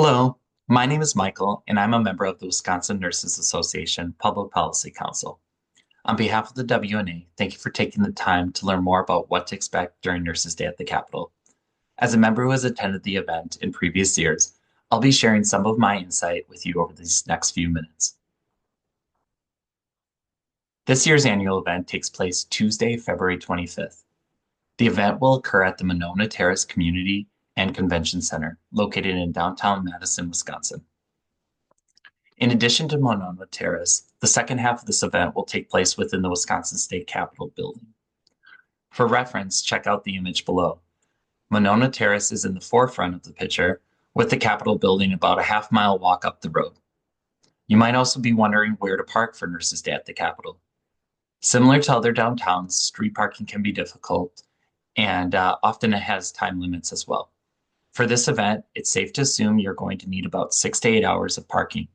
Hello, my name is Michael, and I'm a member of the Wisconsin Nurses Association Public Policy Council. On behalf of the WNA, thank you for taking the time to learn more about what to expect during Nurses Day at the Capitol. As a member who has attended the event in previous years, I'll be sharing some of my insight with you over these next few minutes. This year's annual event takes place Tuesday, February 25th. The event will occur at the Monona Terrace Community and Convention Center, located in downtown Madison, Wisconsin. In addition to Monona Terrace, the second half of this event will take place within the Wisconsin State Capitol building. For reference, check out the image below. Monona Terrace is in the forefront of the picture, with the Capitol building about a half-mile walk up the road. You might also be wondering where to park for Nurses Day at the Capitol. Similar to other downtowns, street parking can be difficult, and often it has time limits as well. For this event, it's safe to assume you're going to need about 6 to 8 hours of parking.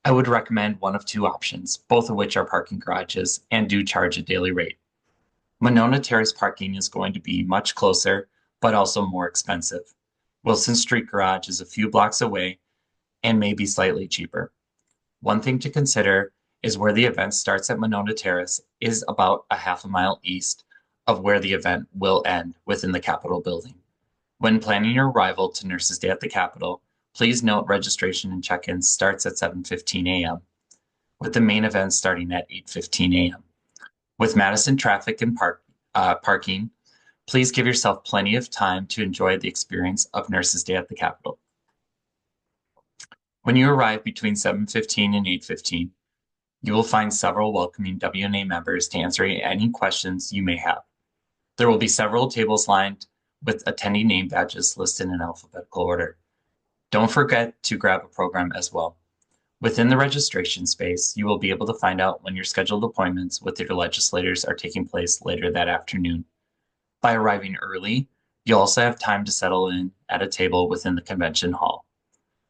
I would recommend one of two options, both of which are parking garages and do charge a daily rate. Monona Terrace parking is going to be much closer, but also more expensive. Wilson Street Garage is a few blocks away and may be slightly cheaper. One thing to consider is where the event starts at Monona Terrace is about a half a mile east of where the event will end within the Capitol building. When planning your arrival to Nurses Day at the Capitol, please note registration and check-in starts at 7:15 a.m., with the main event starting at 8:15 a.m. With Madison traffic and parking, please give yourself plenty of time to enjoy the experience of Nurses Day at the Capitol. When you arrive between 7:15 and 8:15, you will find several welcoming WNA members to answer any questions you may have. There will be several tables lined with attendee name badges listed in alphabetical order. Don't forget to grab a program as well. Within the registration space, you will be able to find out when your scheduled appointments with your legislators are taking place later that afternoon. By arriving early, you'll also have time to settle in at a table within the convention hall.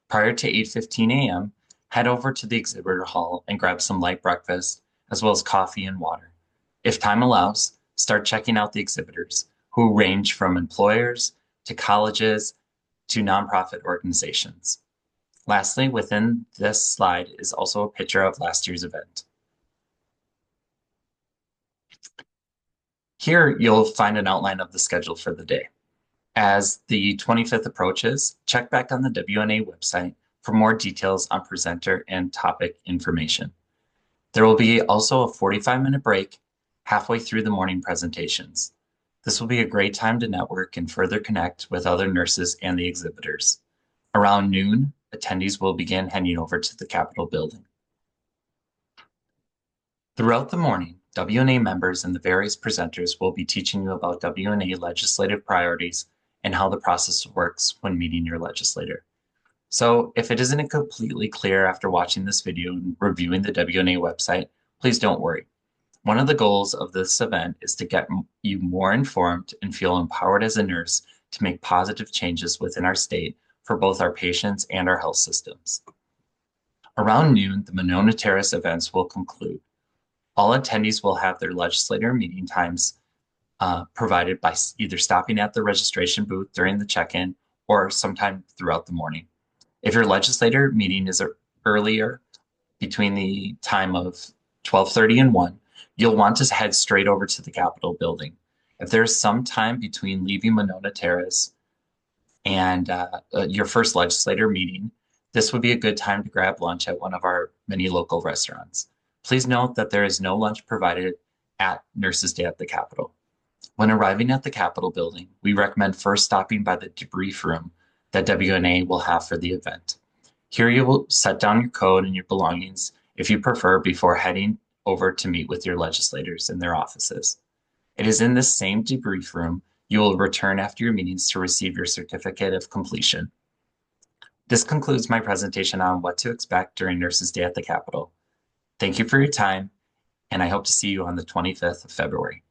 Prior to 8:15 a.m., head over to the exhibitor hall and grab some light breakfast, as well as coffee and water. If time allows, start checking out the exhibitors, who range from employers to colleges to nonprofit organizations. Lastly, within this slide is also a picture of last year's event. Here, you'll find an outline of the schedule for the day. As the 25th approaches, check back on the WNA website for more details on presenter and topic information. There will be also a 45-minute break halfway through the morning presentations. This will be a great time to network and further connect with other nurses and the exhibitors. Around noon, attendees will begin heading over to the Capitol building. Throughout the morning, WNA members and the various presenters will be teaching you about WNA legislative priorities and how the process works when meeting your legislator. So if it isn't completely clear after watching this video and reviewing the WNA website, please don't worry. One of the goals of this event is to get you more informed and feel empowered as a nurse to make positive changes within our state for both our patients and our health systems. Around noon, the Monona Terrace events will conclude. All attendees will have their legislator meeting times provided by either stopping at the registration booth during the check-in or sometime throughout the morning. If your legislator meeting is earlier, between the time of 12:30 and 1, you'll want to head straight over to the Capitol building. If there's some time between leaving Monona Terrace and your first legislator meeting, this would be a good time to grab lunch at one of our many local restaurants. Please note that there is no lunch provided at Nurses Day at the Capitol. When arriving at the Capitol building, we recommend first stopping by the debrief room that WNA will have for the event. Here you will set down your code and your belongings if you prefer before heading over to meet with your legislators in their offices. It is in this same debrief room you will return after your meetings to receive your certificate of completion. This concludes my presentation on what to expect during Nurses Day at the Capitol. Thank you for your time, and I hope to see you on the 25th of February.